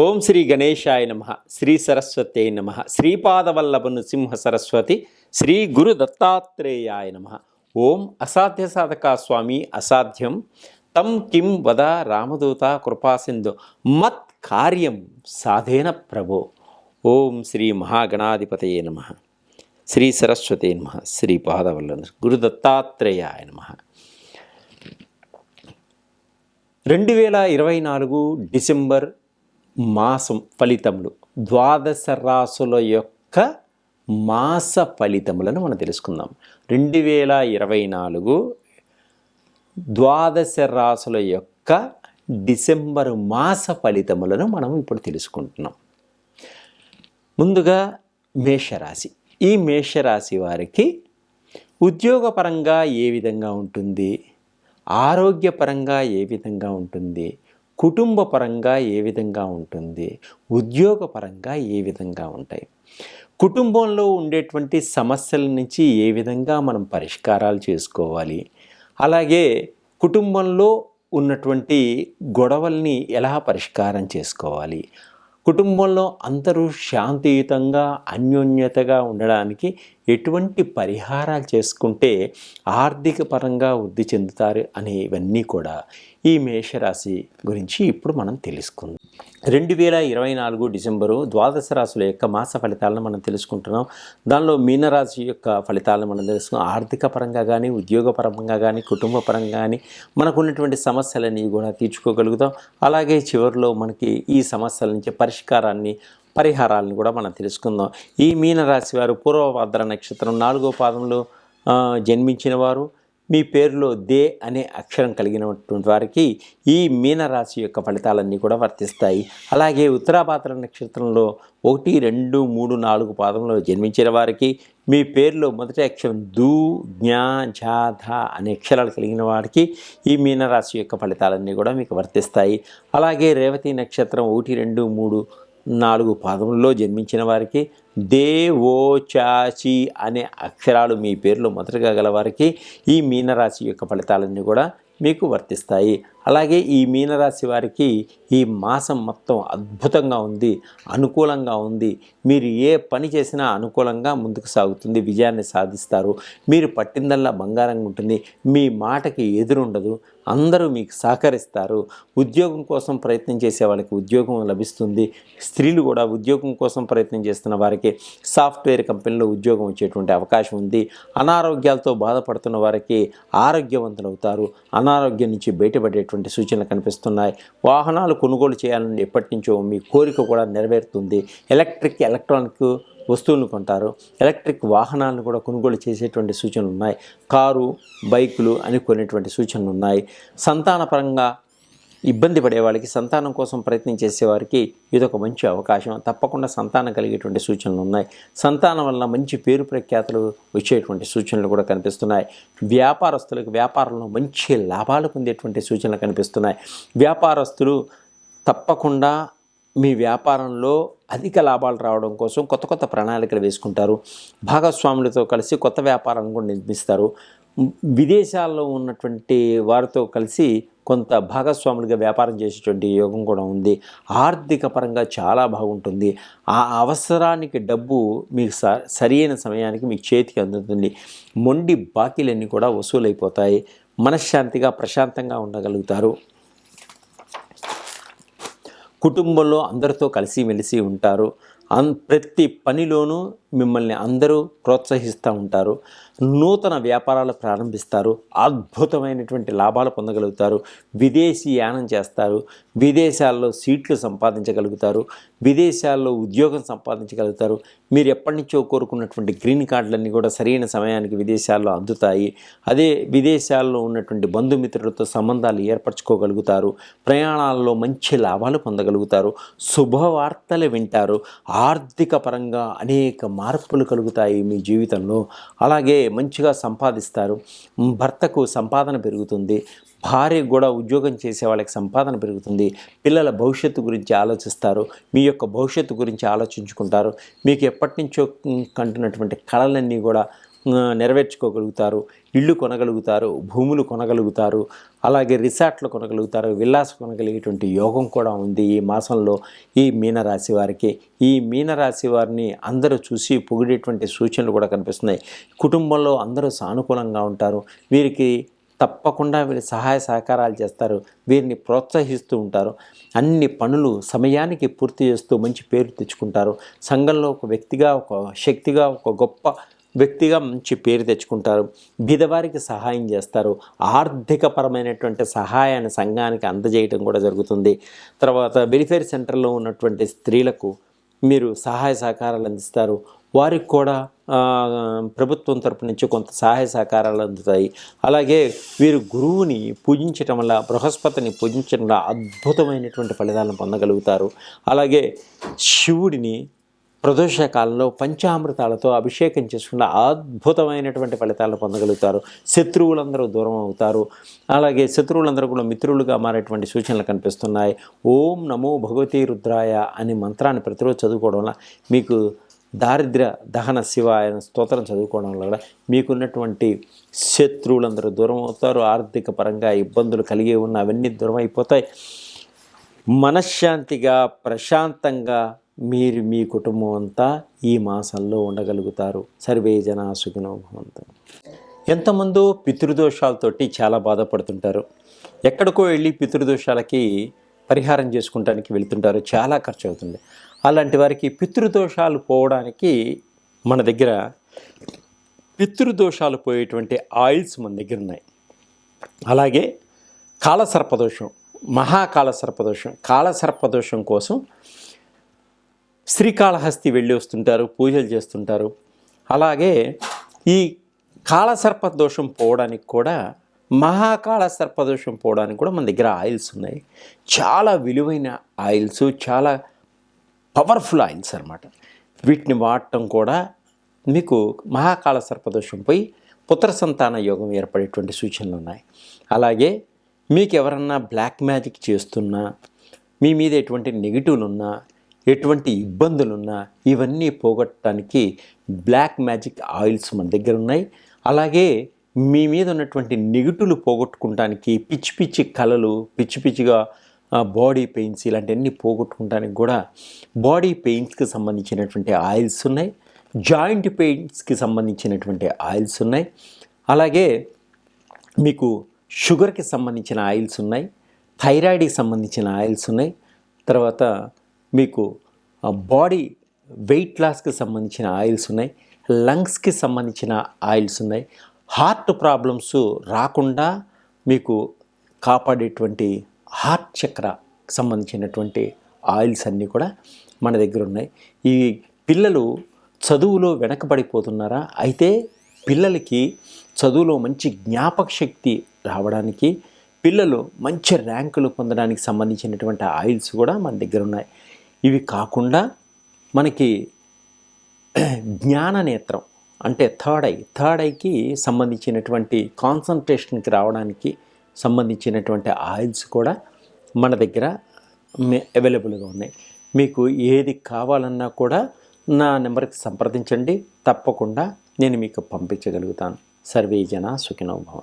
ఓం శ్రీ గణేశాయ నమ. శ్రీ సరస్వతే నమ. శ్రీపాదవల్లభ నృసింహ సరస్వతి శ్రీ గురు దత్తాత్రేయాయ నమ. ఓం అసాధ్య సాధక స్వామి అసాధ్యం తం కిం వద రామదూత కృపాసింధు మత్ కార్యం సాధేన ప్రభో. ఓం శ్రీ మహాగణాధిపతయే నమ. శ్రీ సరస్వతే నమ. శ్రీపాదవల్లభ గురు దత్తాత్రేయాయ నమ. 2024 డిసెంబర్ మాసం ఫలితములు, ద్వాదశ రాసుల యొక్క మాస ఫలితములను మనం తెలుసుకుందాం. 2024 ద్వాదశ రాసుల యొక్క డిసెంబర్ మాస ఫలితములను మనం ఇప్పుడు తెలుసుకుంటున్నాం. ముందుగా మేషరాశి. ఈ మేషరాశి వారికి ఉద్యోగపరంగా ఏ విధంగా ఉంటుంది, ఆరోగ్యపరంగా ఏ విధంగా ఉంటుంది, కుటుంబ పరంగా ఏ విధంగా ఉంటుంది, ఉద్యోగపరంగా ఏ విధంగా ఉంటాయి, కుటుంబంలో ఉండేటువంటి సమస్యల నుంచి ఏ విధంగా మనం పరిష్కారాలు చేసుకోవాలి, అలాగే కుటుంబంలో ఉన్నటువంటి గొడవల్ని ఎలా పరిష్కారం చేసుకోవాలి, కుటుంబంలో అందరూ శాంతియుతంగా అన్యోన్యతగా ఉండడానికి ఎటువంటి పరిహారాలు చేసుకుంటే ఆర్థిక పరంగా వృద్ధి చెందుతారు అనేవన్నీ కూడా ఈ మేషరాశి గురించి ఇప్పుడు మనం తెలుసుకుందాం. 2024 డిసెంబరు ద్వాదశ రాశుల యొక్క మాస ఫలితాలను మనం తెలుసుకుంటున్నాం. దానిలో మీనరాశి యొక్క ఫలితాలను మనం తెలుసుకున్నాం. ఆర్థిక పరంగా కానీ, ఉద్యోగపరంగా కానీ, కుటుంబ పరంగా కానీ మనకు ఉన్నటువంటి సమస్యలన్నీ కూడా తీర్చుకోగలుగుతాం. అలాగే చివరిలో మనకి ఈ సమస్యల నుంచి పరిహారాలను కూడా మనం తెలుసుకుందాం. ఈ మీనరాశి వారు పూర్వభద్ర నక్షత్రం 4వ పాదంలో జన్మించిన వారు, మీ పేరులో దే అనే అక్షరం కలిగినటువంటి వారికి ఈ మీనరాశి యొక్క ఫలితాలన్నీ కూడా వర్తిస్తాయి. అలాగే ఉత్తరాభాద్ర నక్షత్రంలో 1, 2, 3, 4 పాదంలో జన్మించిన వారికి, మీ పేరులో మొదటి అక్షరం దు, జ్ఞా, ఝా, ధ అనే అక్షరాలు కలిగిన వారికి ఈ మీనరాశి యొక్క ఫలితాలన్నీ కూడా మీకు వర్తిస్తాయి. అలాగే రేవతి నక్షత్రం 1, 2, 3, 4 పాదములలో జన్మించిన వారికి దే, ఓ, చాచి అనే అక్షరాలు మీ పేరులో మొదటగా గల వారికి ఈ మీనరాశి యొక్క ఫలితాలన్నీ కూడా మీకు వర్తిస్తాయి. అలాగే ఈ మీనరాశి వారికి ఈ మాసం మొత్తం అద్భుతంగా ఉంది, అనుకూలంగా ఉంది. మీరు ఏ పని చేసినా అనుకూలంగా ముందుకు సాగుతుంది, విజయాన్ని సాధిస్తారు. మీరు పట్టిందల్లా బంగారంగా ఉంటుంది, మీ మాటకి ఎదురుండదు, అందరూ మీకు సహకరిస్తారు. ఉద్యోగం కోసం ప్రయత్నం చేసే వాళ్ళకి ఉద్యోగం లభిస్తుంది. స్త్రీలు కూడా ఉద్యోగం కోసం ప్రయత్నం చేస్తున్న వారికి సాఫ్ట్వేర్ కంపెనీలో ఉద్యోగం వచ్చేటువంటి అవకాశం ఉంది. అనారోగ్యాలతో బాధపడుతున్న వారికి ఆరోగ్యవంతులు అవుతారు. అనారోగ్యం నుంచి బయటపడేటువంటి సూచనలు కనిపిస్తున్నాయి. వాహనాలు కొనుగోలు చేయాలని ఎప్పటి నుంచో మీ కోరిక కూడా నెరవేరుతుంది. ఎలక్ట్రానిక్ వస్తువులను కొంటారు. ఎలక్ట్రిక్ వాహనాలను కూడా కొనుగోలు చేసేటువంటి సూచనలు ఉన్నాయి. కారు, బైకులు అని కొనేటువంటి సూచనలు ఉన్నాయి. సంతానపరంగా ఇబ్బంది పడే వాళ్ళకి, సంతానం కోసం ప్రయత్నం చేసేవారికి ఇదొక మంచి అవకాశం. తప్పకుండా సంతానం కలిగేటువంటి సూచనలు ఉన్నాయి. సంతానం వల్ల మంచి పేరు ప్రఖ్యాతులు వచ్చేటువంటి సూచనలు కూడా కనిపిస్తున్నాయి. వ్యాపారస్తులకు వ్యాపారంలో మంచి లాభాలు పొందేటువంటి సూచనలు కనిపిస్తున్నాయి. వ్యాపారస్తులు తప్పకుండా మీ వ్యాపారంలో అధిక లాభాలు రావడం కోసం కొత్త కొత్త ప్రణాళికలు వేసుకుంటారు. భాగస్వాములతో కలిసి కొత్త వ్యాపారాలను కూడా నిర్మిస్తారు. విదేశాల్లో ఉన్నటువంటి వారితో కలిసి కొంత భాగస్వాములుగా వ్యాపారం చేసేటువంటి యోగం కూడా ఉంది. ఆర్థిక పరంగా చాలా బాగుంటుంది. ఆ అవసరానికి డబ్బు మీకు సరైన సమయానికి మీకు చేతికి అందుతుంది. మొండి బాకీలన్నీ కూడా వసూలైపోతాయి. మనశ్శాంతిగా ప్రశాంతంగా ఉండగలుగుతారు. కుటుంబంలో అందరితో కలిసిమెలిసి ఉంటారు. ప్రతి పనిలోనూ మిమ్మల్ని అందరూ ప్రోత్సహిస్తూ ఉంటారు. నూతన వ్యాపారాలు ప్రారంభిస్తారు. అద్భుతమైనటువంటి లాభాలు పొందగలుగుతారు. విదేశీ యానం చేస్తారు. విదేశాల్లో సీట్లు సంపాదించగలుగుతారు. విదేశాల్లో ఉద్యోగం సంపాదించగలుగుతారు. మీరు ఎప్పటి నుంచో కోరుకున్నటువంటి గ్రీన్ కార్డులన్నీ కూడా సరైన సమయానికి విదేశాల్లో అందుతాయి. అదే విదేశాల్లో ఉన్నటువంటి బంధుమిత్రులతో సంబంధాలు ఏర్పరచుకోగలుగుతారు. ప్రయాణాల్లో మంచి లాభాలు పొందగలుగుతారు. శుభవార్తలు వింటారు. ఆర్థిక పరంగా అనేక మార్పులు కలుగుతాయి మీ జీవితంలో. అలాగే మంచిగా సంపాదిస్తారు. భర్తకు సంపాదన పెరుగుతుంది. భార్య కూడా ఉద్యోగం చేసే వాళ్ళకి సంపాదన పెరుగుతుంది. పిల్లల భవిష్యత్తు గురించి ఆలోచిస్తారు. మీ యొక్క భవిష్యత్తు గురించి ఆలోచించుకుంటారు. మీకు ఎప్పటి నుంచో కంటున్నటువంటి కళలన్నీ కూడా నెరవేర్చుకోగలుగుతారు, ఇళ్ళు కొనగలుగుతారు, భూములు కొనగలుగుతారు, అలాగే రిసార్ట్లు కొనగలుగుతారు, విల్లాస్ కొనగలిగేటువంటి యోగం కూడా ఉంది ఈ మాసంలో ఈ మీనరాశి వారికి. ఈ మీనరాశి వారిని అందరూ చూసి పొగిడేటువంటి సూచనలు కూడా కనిపిస్తున్నాయి. కుటుంబంలో అందరూ సానుకూలంగా ఉంటారు. వీరికి తప్పకుండా వీరు సహాయ సహకారాలు చేస్తారు, వీరిని ప్రోత్సహిస్తూ ఉంటారు. అన్ని పనులు సమయానికి పూర్తి చేస్తూ మంచి పేరు తెచ్చుకుంటారు. సంఘంలో ఒక వ్యక్తిగా, ఒక శక్తిగా, ఒక గొప్ప వ్యక్తిగా మంచి పేరు తెచ్చుకుంటారు. బీదవారికి సహాయం చేస్తారు. ఆర్థికపరమైనటువంటి సహాయాన్ని సంఘానికి అందజేయటం కూడా జరుగుతుంది. తర్వాత వెల్ఫేర్ సెంటర్లో ఉన్నటువంటి స్త్రీలకు మీరు సహాయ సహకారాలు అందిస్తారు. వారికి కూడా ప్రభుత్వం తరపు నుంచి కొంత సహాయ సహకారాలు అందుతాయి. అలాగే వీరు గురువుని పూజించటం వల్ల, బృహస్పతిని పూజించడం వల్ల అద్భుతమైనటువంటి ఫలితాలను పొందగలుగుతారు. అలాగే శివుడిని ప్రదోష కాలంలో పంచామృతాలతో అభిషేకం చేసుకున్న అద్భుతమైనటువంటి ఫలితాలను పొందగలుగుతారు. శత్రువులందరూ దూరం అవుతారు. అలాగే శత్రువులందరూ కూడా మిత్రులుగా మారేటువంటి సూచనలు కనిపిస్తున్నాయి. ఓం నమో భగవతి రుద్రాయ అనే మంత్రాన్ని ప్రతిరోజు చదువుకోవడం వల్ల మీకు దారిద్ర్య దహన శివ ఆయన స్తోత్రం చదువుకోవడం వల్ల కూడా మీకున్నటువంటి శత్రువులందరూ దూరం అవుతారు. ఆర్థిక పరంగా ఇబ్బందులు కలిగి ఉన్న అవన్నీ దూరం అయిపోతాయి. మనశ్శాంతిగా, ప్రశాంతంగా మీరు మీ కుటుంబం అంతా ఈ మాసంలో ఉండగలుగుతారు. సర్వే జనా సుఖినో భవంతు. ఎంతమందో పితృదోషాలతోటి చాలా బాధపడుతుంటారు. ఎక్కడికో వెళ్ళి పితృదోషాలకి పరిహారం చేసుకుంటానికి వెళ్తుంటారు. చాలా ఖర్చు అవుతుంది. అలాంటి వారికి పితృదోషాలు పోవడానికి మన దగ్గర పితృదోషాలు పోయేటువంటి ఆయిల్స్ మన దగ్గర ఉన్నాయి. అలాగే కాలసర్పదోషం, మహాకాలసర్పదోషం, కాలసర్పదోషం కోసం శ్రీకాళహస్తి వెళ్ళి వస్తుంటారు, పూజలు చేస్తుంటారు. అలాగే ఈ కాలసర్పదోషం పోవడానికి కూడా, మహాకాలసర్పదోషం పోవడానికి కూడా మన దగ్గర ఆయిల్స్ ఉన్నాయి. చాలా విలువైన ఆయిల్స్, చాలా పవర్ఫుల్ ఆయిల్స్ అన్నమాట. వీటిని వాడటం కూడా మీకు మహాకాల సర్పదోషం పోయి పుత్ర సంతాన యోగం ఏర్పడేటువంటి సూచనలు ఉన్నాయి. అలాగే మీకు ఎవరన్నా బ్లాక్ మ్యాజిక్ చేస్తున్నా, మీ మీద ఎటువంటి నెగిటివ్లు ఉన్నా, ఎటువంటి ఇబ్బందులున్నా ఇవన్నీ పోగొట్టడానికి బ్లాక్ మ్యాజిక్ ఆయిల్స్ మన దగ్గర ఉన్నాయి. అలాగే మీ మీద ఉన్నటువంటి నెగిటివ్లు పోగొట్టుకోవడానికి, పిచ్చి పిచ్చి కళలు, పిచ్చి పిచ్చిగా బాడీ పెయిన్స్ ఇలాంటివన్నీ పోగొట్టుకోవడానికి కూడా బాడీ పెయిన్స్కి సంబంధించినటువంటి ఆయిల్స్ ఉన్నాయి. జాయింట్ పెయిన్స్కి సంబంధించినటువంటి ఆయిల్స్ ఉన్నాయి. అలాగే మీకు షుగర్కి సంబంధించిన ఆయిల్స్ ఉన్నాయి. థైరాయిడ్కి సంబంధించిన ఆయిల్స్ ఉన్నాయి. తర్వాత మీకు బాడీ వెయిట్ లాస్కి సంబంధించిన ఆయిల్స్ ఉన్నాయి. లంగ్స్కి సంబంధించిన ఆయిల్స్ ఉన్నాయి. హార్ట్ ప్రాబ్లమ్స్ రాకుండా మీకు కాపాడేటువంటి హార్ట్ చక్రకి సంబంధించినటువంటి ఆయిల్స్ అన్నీ కూడా మన దగ్గర ఉన్నాయి. ఈ పిల్లలు చదువులో వెనకబడిపోతున్నారా? అయితే పిల్లలకి చదువులో మంచి జ్ఞాపక శక్తి రావడానికి, పిల్లలు మంచి ర్యాంకులు పొందడానికి సంబంధించినటువంటి ఆయిల్స్ కూడా మన దగ్గర ఉన్నాయి. ఇవి కాకుండా మనకి జ్ఞాన నేత్రం అంటే థర్డ్ ఐకి సంబంధించినటువంటి కాన్సన్ట్రేషన్కి రావడానికి సంబంధించినటువంటి ఆయిల్స్ కూడా మన దగ్గర అవైలబుల్గా ఉన్నాయి. మీకు ఏది కావాలన్నా కూడా నా నెంబర్కి సంప్రదించండి. తప్పకుండా నేను మీకు పంపించగలుగుతాను. సర్వే జనా సుఖినో భవంతు.